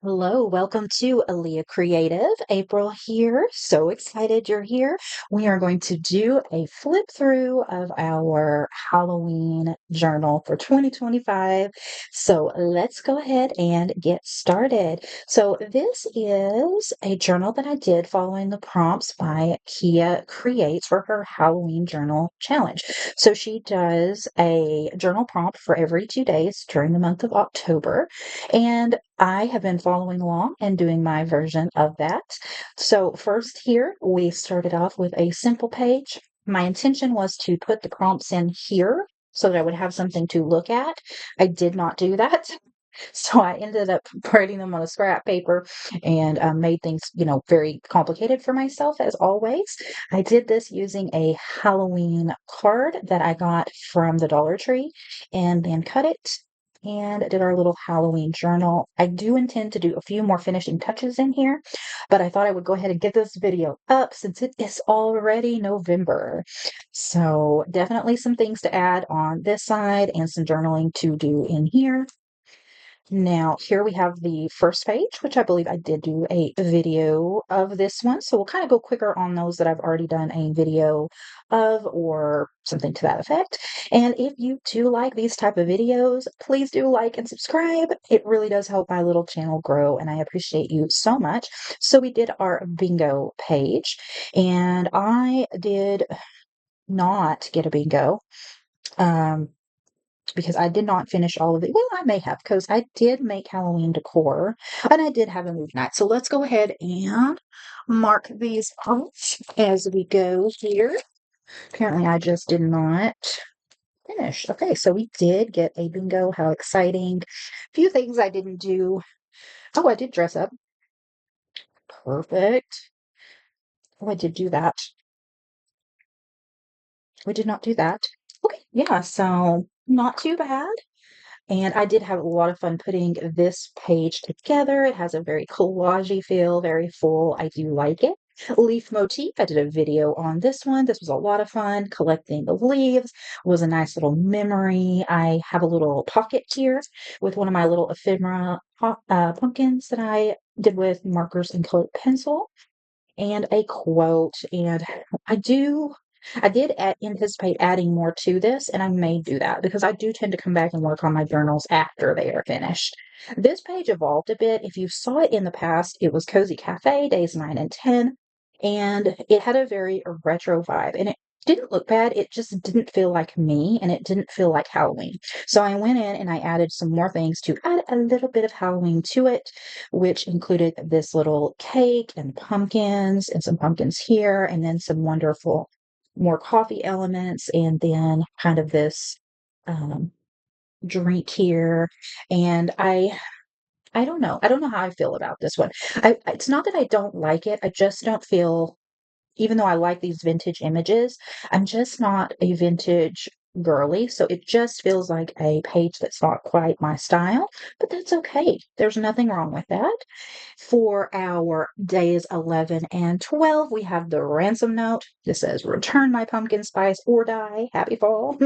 Hello, welcome to Aaliyah Creative. April here. So excited you're here. We are going to do a flip through of our Halloween journal for 2025. So let's go ahead and get started. So this is a journal that I did following the prompts by Kia Creates for her Halloween journal challenge. So she does a journal prompt for every 2 days during the month of October. And I have been following along and doing my version of that. So, first, here we started off with a simple page. My intention was to put the prompts in here so that I would have something to look at. I did not do that. So I ended up writing them on a scrap paper and made things, very complicated for myself as always. I did this using a Halloween card that I got from the Dollar Tree and then cut it and did our little Halloween journal. I do intend to do a few more finishing touches in here, but I thought I would go ahead and get this video up since it is already November. So definitely some things to add on this side and some journaling to do in here. Now, here we have the first page, which I believe I did do a video of this one. So we'll kind of go quicker on those that I've already done a video of or something to that effect. And if you do like these type of videos, please do like and subscribe. It really does help my little channel grow, and I appreciate you so much. So we did our bingo page, and I did not get a bingo. Um, because I did not finish all of it. Well, I may have, because I did make Halloween decor and I did have a movie night. So let's go ahead and mark these off as we go here. Apparently, I just did not finish. Okay, so we did get a bingo. How exciting. A few things I didn't do. Oh, I did dress up. Perfect. Oh, I did do that. We did not do that. Okay, yeah, so not too bad. And I did have a lot of fun putting this page together. It has a very collagey feel, very full. I do like it. Leaf motif. I did a video on this one. This was a lot of fun. Collecting the leaves was a nice little memory. I have a little pocket here with one of my little ephemera pumpkins that I did with markers and colored pencil and a quote. And I do, I did anticipate adding more to this, and I may do that because I do tend to come back and work on my journals after they are finished. This page evolved a bit. If you saw it in the past, it was Cozy Cafe, days 9 and 10, and it had a very retro vibe. And it didn't look bad, it just didn't feel like me, and it didn't feel like Halloween. So I went in and I added some more things to add a little bit of Halloween to it, which included this little cake and pumpkins and some pumpkins here, and then some wonderful more coffee elements, and then kind of this um, drink here. And I don't know. I don't know how I feel about this one. It's not that I don't like it. I just don't feel, even though I like these vintage images, I'm just not a vintage girly. So it just feels like a page that's not quite my style, but that's okay. There's nothing wrong with that. For our days 11 and 12, we have the ransom note. This says, return my pumpkin spice or die. Happy fall.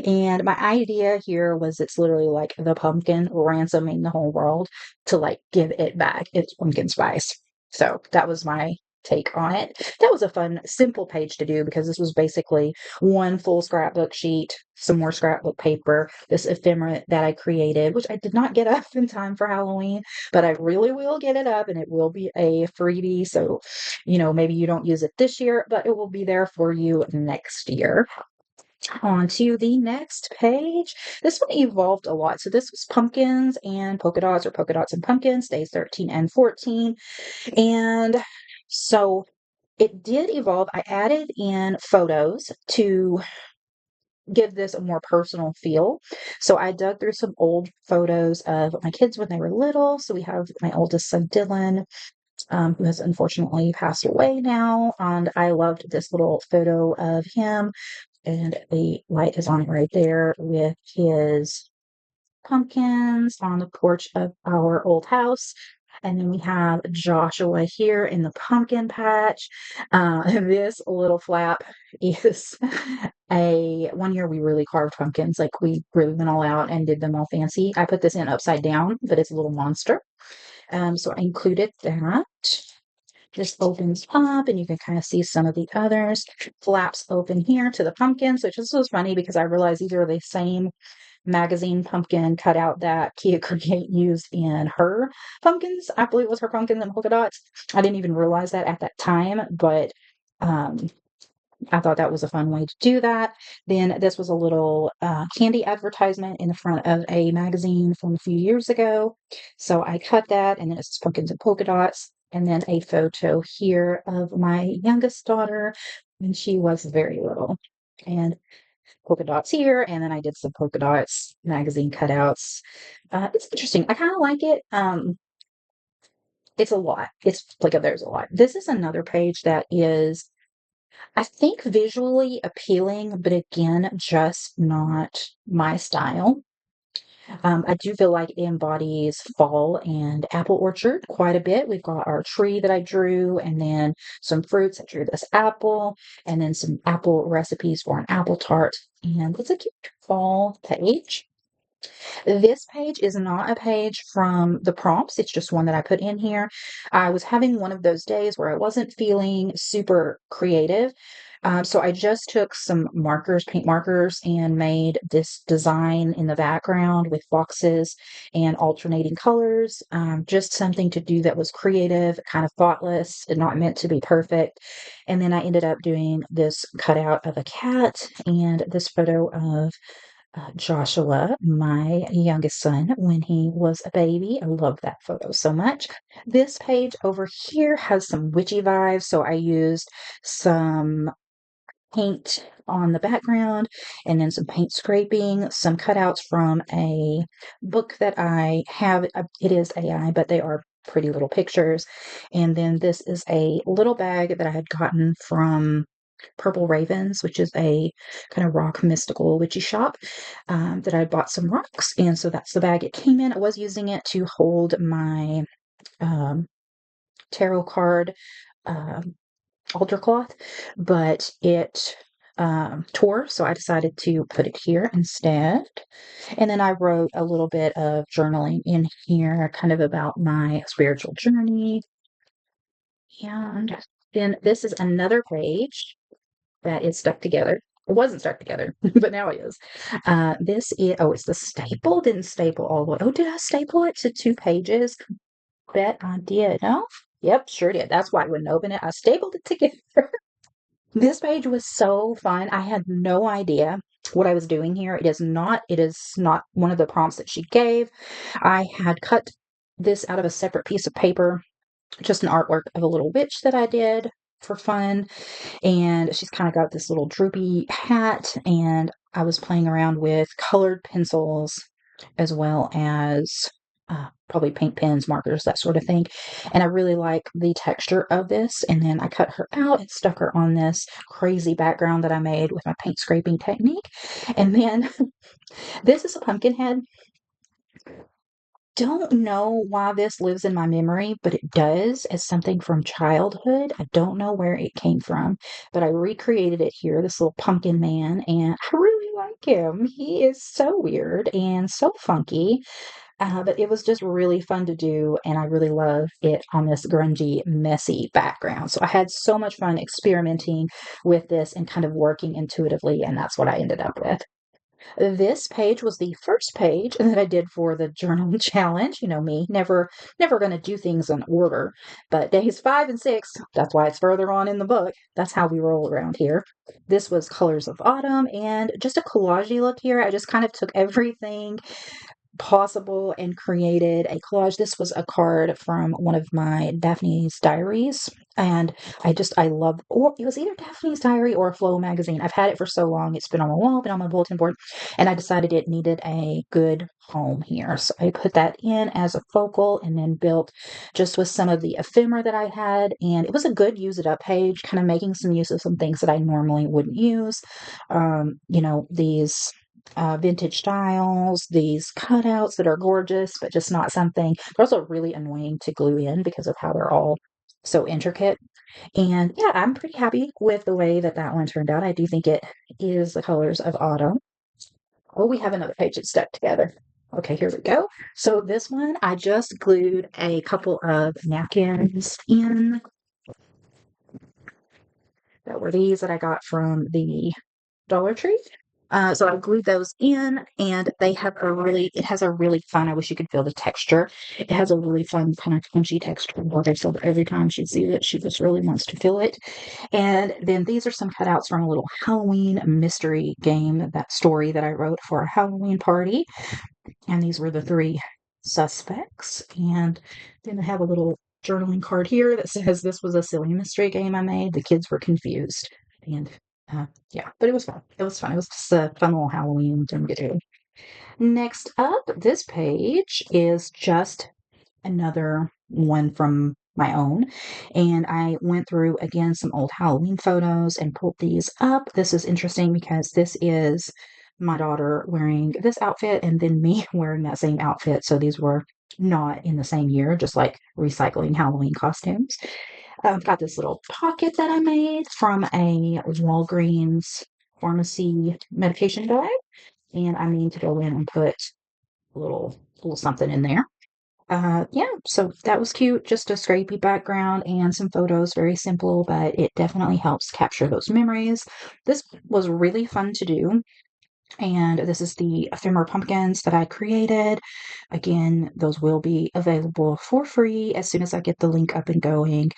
And my idea here was it's literally like the pumpkin ransoming the whole world to like give it back its pumpkin spice. So that was my take on it. That was a fun, simple page to do because this was basically one full scrapbook sheet, some more scrapbook paper, this ephemera that I created, which I did not get up in time for Halloween, but I really will get it up and it will be a freebie. So, maybe you don't use it this year, but it will be there for you next year. On to the next page. This one evolved a lot. So this was pumpkins and polka dots, or polka dots and pumpkins, days 13 and 14. And so it did evolve. I added in photos to give this a more personal feel. So I dug through some old photos of my kids when they were little. So we have my oldest son, Dylan, who has unfortunately passed away now. And I loved this little photo of him. And the light is on it right there with his pumpkins on the porch of our old house. And then we have Joshua here in the pumpkin patch. This little flap is a one year we really carved pumpkins. Like we really went all out and did them all fancy. I put this in upside down, but it's a little monster. So I included that. This opens up and you can kind of see some of the others. Flaps open here to the pumpkins, which this was funny because I realized these are the same magazine pumpkin cutout that Kia Create used in her pumpkins. I believe it was her pumpkins and polka dots. I didn't even realize that at that time, but um, I thought that was a fun way to do that. Then this was a little candy advertisement in the front of a magazine from a few years ago. So I cut that, and then it's pumpkins and polka dots. And then a photo here of my youngest daughter when she was very little. And polka dots here, and then I did some polka dots magazine cutouts. It's interesting. I kind of like it. It's a lot. It's like there's a lot. This is another page that is, I think, visually appealing, but again, just not my style. I do feel like it embodies fall and apple orchard quite a bit. We've got our tree that I drew, and then some fruits. I drew this apple, and then some apple recipes for an apple tart. And it's a cute fall page. This page is not a page from the prompts. It's just one that I put in here. I was having one of those days where I wasn't feeling super creative. So I just took some markers, paint markers, and made this design in the background with boxes and alternating colors. Just something to do that was creative, kind of thoughtless, and not meant to be perfect. And then I ended up doing this cutout of a cat and this photo of Joshua, my youngest son, when he was a baby. I love that photo so much. This page over here has some witchy vibes, so I used some paint on the background and then some paint scraping, some cutouts from a book that I have. It is AI, but they are pretty little pictures. And then this is a little bag that I had gotten from Purple Ravens, which is a kind of rock mystical witchy shop that I bought some rocks. And so that's the bag it came in. I was using it to hold my um, tarot card um, altar cloth, but it tore, so I decided to put it here instead. And then I wrote a little bit of journaling in here, kind of about my spiritual journey. And then this is another page that is stuck together. It wasn't stuck together, but now it is. This is, oh, it's the staple. Didn't staple all the way. Oh, did I staple it to 2 pages? Bet I did. No? Yep, sure did. That's why I wouldn't open it. I stapled it together. This page was so fun. I had no idea what I was doing here. It is not one of the prompts that she gave. I had cut this out of a separate piece of paper, just an artwork of a little witch that I did for fun. And she's kind of got this little droopy hat, and I was playing around with colored pencils as well as probably paint pens, markers, that sort of thing. And I really like the texture of this. And then I cut her out and stuck her on this crazy background that I made with my paint scraping technique. And then this is a pumpkin head. Don't know why this lives in my memory, but it does as something from childhood. I don't know where it came from, but I recreated it here, this little pumpkin man, and I really like him. He is so weird and so funky, but it was just really fun to do, and I really love it on this grungy, messy background. So I had so much fun experimenting with this and kind of working intuitively, and that's what I ended up with. This page was the first page that I did for the journal challenge. You know me, never going to do things in order. But days 5 and 6, that's why it's further on in the book. That's how we roll around here. This was Colors of Autumn and just a collagey look here. I just kind of took everything possible and created a collage. This was a card from one of my Daphne's diaries. And I love, or it was either Daphne's Diary or Flow magazine. I've had it for so long. It's been on my wall, been on my bulletin board, and I decided it needed a good home here. So I put that in as a focal and then built just with some of the ephemera that I had. And it was a good use it up page, kind of making some use of some things that I normally wouldn't use. These vintage styles, these cutouts that are gorgeous, but just not something. They're also really annoying to glue in because of how they're all so intricate. And yeah, I'm pretty happy with the way that that one turned out. I do think it is the colors of autumn. Oh, we have another page that's stuck together. Okay, here we go. So this one, I just glued a couple of napkins in. That were these that I got from the Dollar Tree. So I glued those in, and it has a really fun, I wish you could feel the texture. It has a really fun kind of crunchy texture. So every time she sees it, she just really wants to feel it. And then these are some cutouts from a little Halloween mystery game, that story that I wrote for a Halloween party. And these were the three suspects. And then I have a little journaling card here that says this was a silly mystery game I made. The kids were confused. And yeah, but it was fun. It was fun. It was just a fun little Halloween thing to do. Next up, this page is just another one from my own. And I went through again some old Halloween photos and pulled these up. This is interesting because this is my daughter wearing this outfit and then me wearing that same outfit. So these were not in the same year, just like recycling Halloween costumes. I've got this little pocket that I made from a Walgreens pharmacy medication bag. And I mean to go in and put a little something in there. Yeah, so that was cute. Just a scrapey background and some photos. Very simple, but it definitely helps capture those memories. This was really fun to do. And this is the ephemera pumpkins that I created. Again, those will be available for free as soon as I get the link up and going.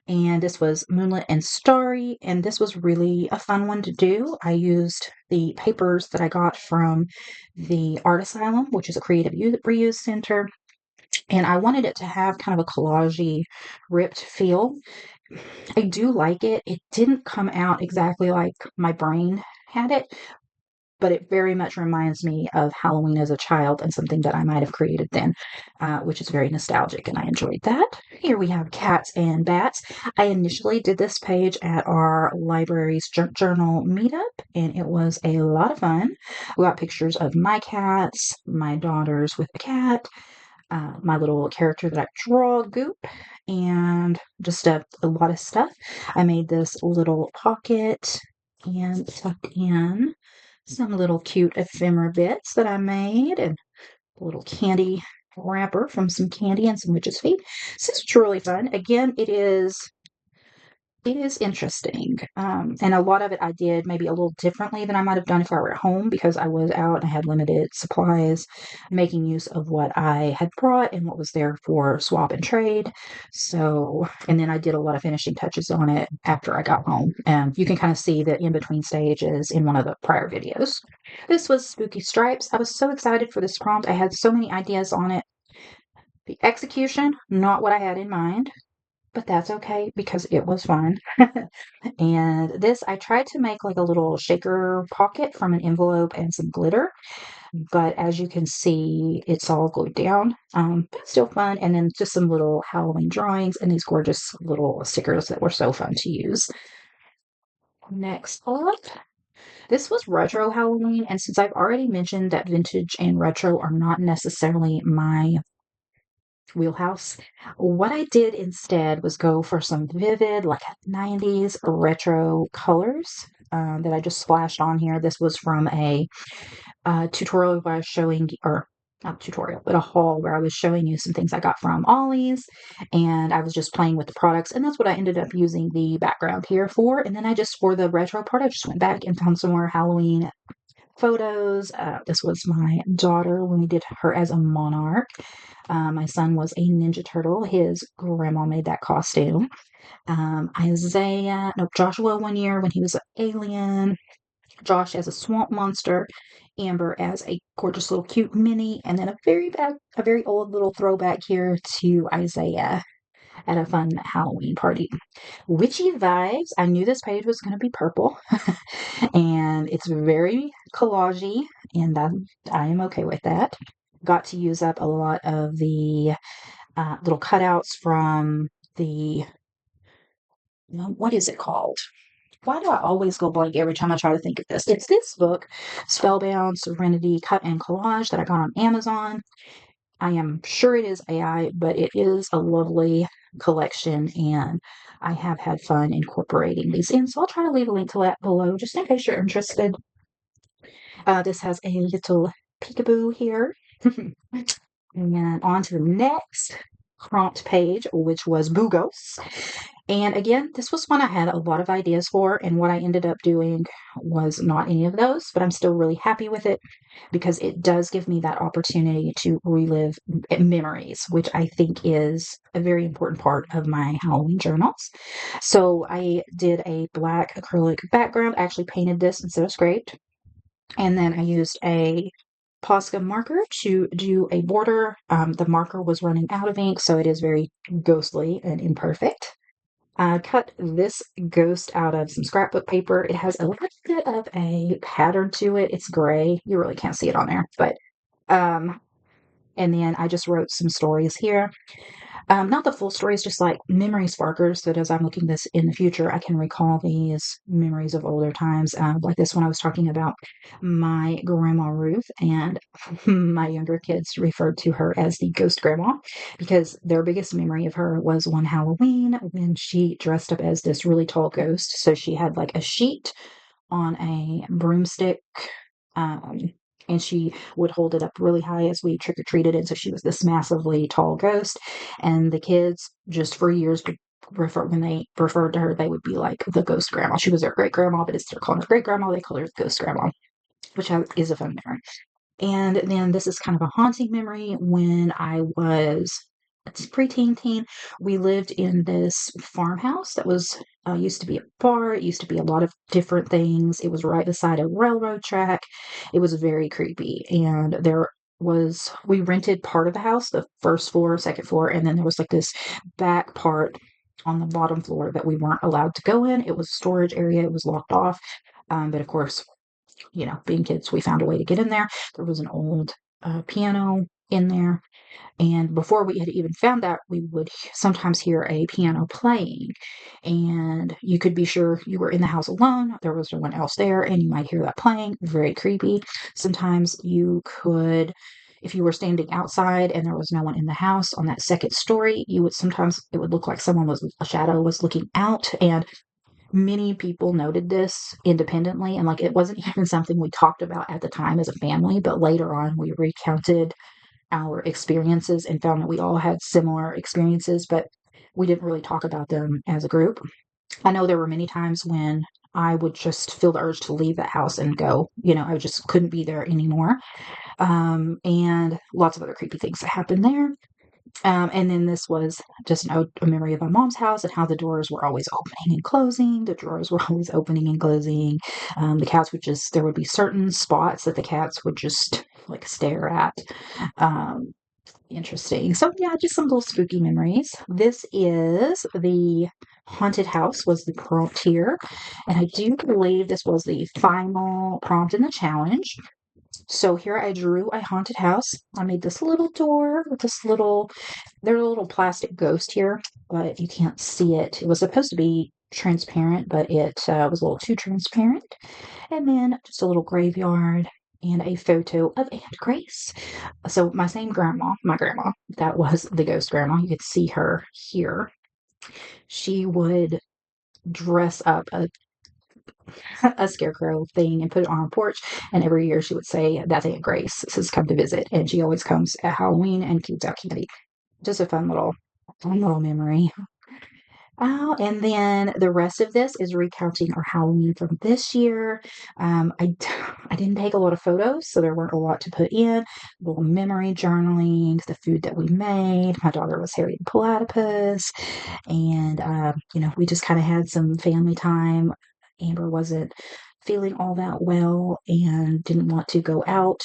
And this was Moonlit and Starry, and this was really a fun one to do. I used the papers that I got from the Art Asylum, which is a creative reuse center, and I wanted it to have kind of a collagey, ripped feel. I do like it. It didn't come out exactly like my brain had it, but it very much reminds me of Halloween as a child and something that I might have created then, which is very nostalgic, and I enjoyed that. Here we have cats and bats. I initially did this page at our library's journal meetup, and it was a lot of fun. We got pictures of my cats, my daughters with a cat, my little character that I draw, Goop, and just a lot of stuff. I made this little pocket and tucked in some little cute ephemera bits that I made, and a little candy wrapper from some candy and some witch's feet. So this is really fun. Again, it is interesting. And a lot of it I did maybe a little differently than I might have done if I were at home because I was out and I had limited supplies, making use of what I had brought and what was there for swap and trade. So, and then I did a lot of finishing touches on it after I got home. And you can kind of see the in between stages in one of the prior videos. This was Spooky Stripes. I was so excited for this prompt. I had so many ideas on it. The execution, not what I had in mind, but that's okay because it was fun. And this, I tried to make like a little shaker pocket from an envelope and some glitter, but as you can see, it's all glued down. But still fun. And then just some little Halloween drawings and these gorgeous little stickers that were so fun to use. Next up, this was retro Halloween. And since I've already mentioned that vintage and retro are not necessarily my wheelhouse. What I did instead was go for some vivid, like 90s retro colors that I just splashed on here. This was from a tutorial where I was showing, or not tutorial, but a haul where I was showing you some things I got from Ollie's, and I was just playing with the products, and that's what I ended up using the background here for. And then I just, for the retro part, I just went back and found some more Halloween photos. This was my daughter when we did her as a monarch. My son was a Ninja Turtle. His grandma made that costume. Joshua one year when he was an alien. Josh as a swamp monster. Amber as a gorgeous little cute Minnie, and then a very old little throwback here to Isaiah at a fun Halloween party. Witchy vibes. I knew this page was going to be purple, and it's very collagey, and I am okay with that. Got to use up a lot of the little cutouts from the, what is it called? Why do I always go blank every time I try to think of this? It's this book, Spellbound Serenity Cut and Collage, that I got on Amazon. I am sure it is AI, but it is a lovely collection, and I have had fun incorporating these in. So I'll try to leave a link to that below just in case you're interested. This has a little peekaboo here. And on to the next prompt page, which was Bugos. And again, this was one I had a lot of ideas for, and what I ended up doing was not any of those, but I'm still really happy with it because it does give me that opportunity to relive memories, which I think is a very important part of my Halloween journals. So I did a black acrylic background. I actually painted this instead of scraped. And then I used a Posca marker to do a border. The marker was running out of ink, so it is very ghostly and imperfect. I cut this ghost out of some scrapbook paper. It has a little bit of a pattern to it. It's gray. You really can't see it on there, but and then I just wrote some stories here. Not the full stories, just like memory sparkers, that as I'm looking this in the future, I can recall these memories of older times. Like this one I was talking about my grandma Ruth, and my younger kids referred to her as the ghost grandma because their biggest memory of her was one Halloween when she dressed up as this really tall ghost. So she had like a sheet on a broomstick. Um, and she would hold it up really high as we trick or treated. And so she was this massively tall ghost. And the kids, just for years, when they referred to her, they would be like the ghost grandma. She was their great grandma, but instead of calling her great grandma, they call her ghost grandma, which is a fun memory. And then this is kind of a haunting memory. When I was a preteen teen, we lived in this farmhouse that was used to be a bar. It used to be a lot of different things. It was right beside a railroad track. It was very creepy. And we rented part of the house, the first floor, second floor, and then there was like this back part on the bottom floor that we weren't allowed to go in. It was a storage area. It was locked off. But of course, being kids, we found a way to get in there. There was an old piano in there. And before we had even found that, we would sometimes hear a piano playing. And you could be sure you were in the house alone. There was no one else there, and you might hear that playing. Very creepy. Sometimes you could. If you were standing outside and there was no one in the house on that second story, it would look like a shadow was looking out, and many people noted this independently, and like it wasn't even something we talked about at the time as a family, but later on we recounted our experiences and found that we all had similar experiences, but we didn't really talk about them as a group. I know there were many times when I would just feel the urge to leave that house and go. I just couldn't be there anymore. And lots of other creepy things that happened there. And then this was just a memory of my mom's house and how the doors were always opening and closing. The drawers were always opening and closing. The cats there would be certain spots that the cats would just like stare at. Um, Interesting. So yeah, just some little spooky memories. This is the haunted house was the prompt here. And I do believe this was the final prompt in the challenge. So here I drew a haunted house. I made this little door with there's a little plastic ghost here, but you can't see it. It was supposed to be transparent, but it was a little too transparent. And then just a little graveyard and a photo of Aunt Grace. So my grandma, that was the ghost grandma. You could see her here. She would dress up a scarecrow thing and put it on her porch. And every year she would say, "That's Aunt Grace. This has come to visit." And she always comes at Halloween and keeps out candy. Just a fun little memory. Oh, and then the rest of this is recounting our Halloween from this year. I didn't take a lot of photos, so there weren't a lot to put in. Little memory journaling, the food that we made. My daughter was Harry the Platypus, and we just kind of had some family time. Amber wasn't feeling all that well and didn't want to go out.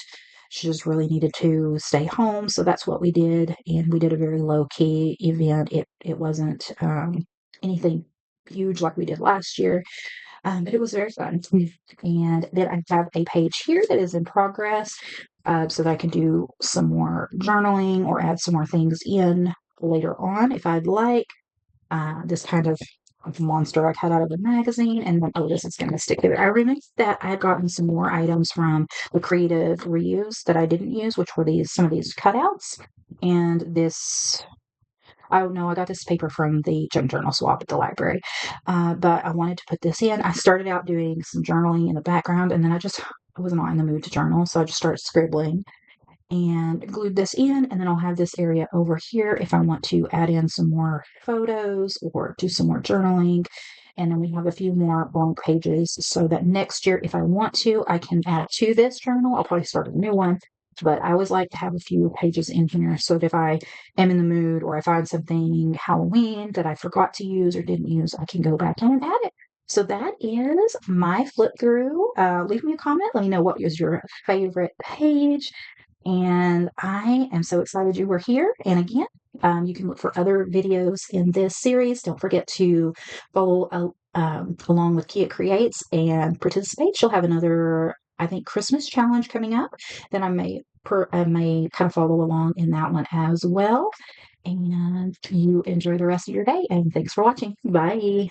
She just really needed to stay home, so that's what we did, and we did a very low key event. It wasn't anything huge like we did last year, but it was very fun. And then I have a page here that is in progress, so that I can do some more journaling or add some more things in later on if I'd like. This kind of monster I cut out of a magazine, and then this is going to stick there. I remember that I had gotten some more items from the creative reuse that I didn't use, which were some of these cutouts, and this. Oh no, I got this paper from the junk journal swap at the library, but I wanted to put this in. I started out doing some journaling in the background, and then I was not in the mood to journal, so I just started scribbling. and glued this in, and then I'll have this area over here if I want to add in some more photos or do some more journaling. And then we have a few more blank pages so that next year, if I want to, I can add to this journal. I'll probably start a new one, but I always like to have a few pages in here so that if I am in the mood or I find something Halloween that I forgot to use or didn't use, I can go back in and add it. So that is my flip through. Leave me a comment. Let me know what was your favorite page. And I am so excited you were here. And again, you can look for other videos in this series. Don't forget to follow along with Kia Creates and participate. She'll have another, I think, Christmas challenge coming up. Then I may kind of follow along in that one as well. And you enjoy the rest of your day. And thanks for watching. Bye.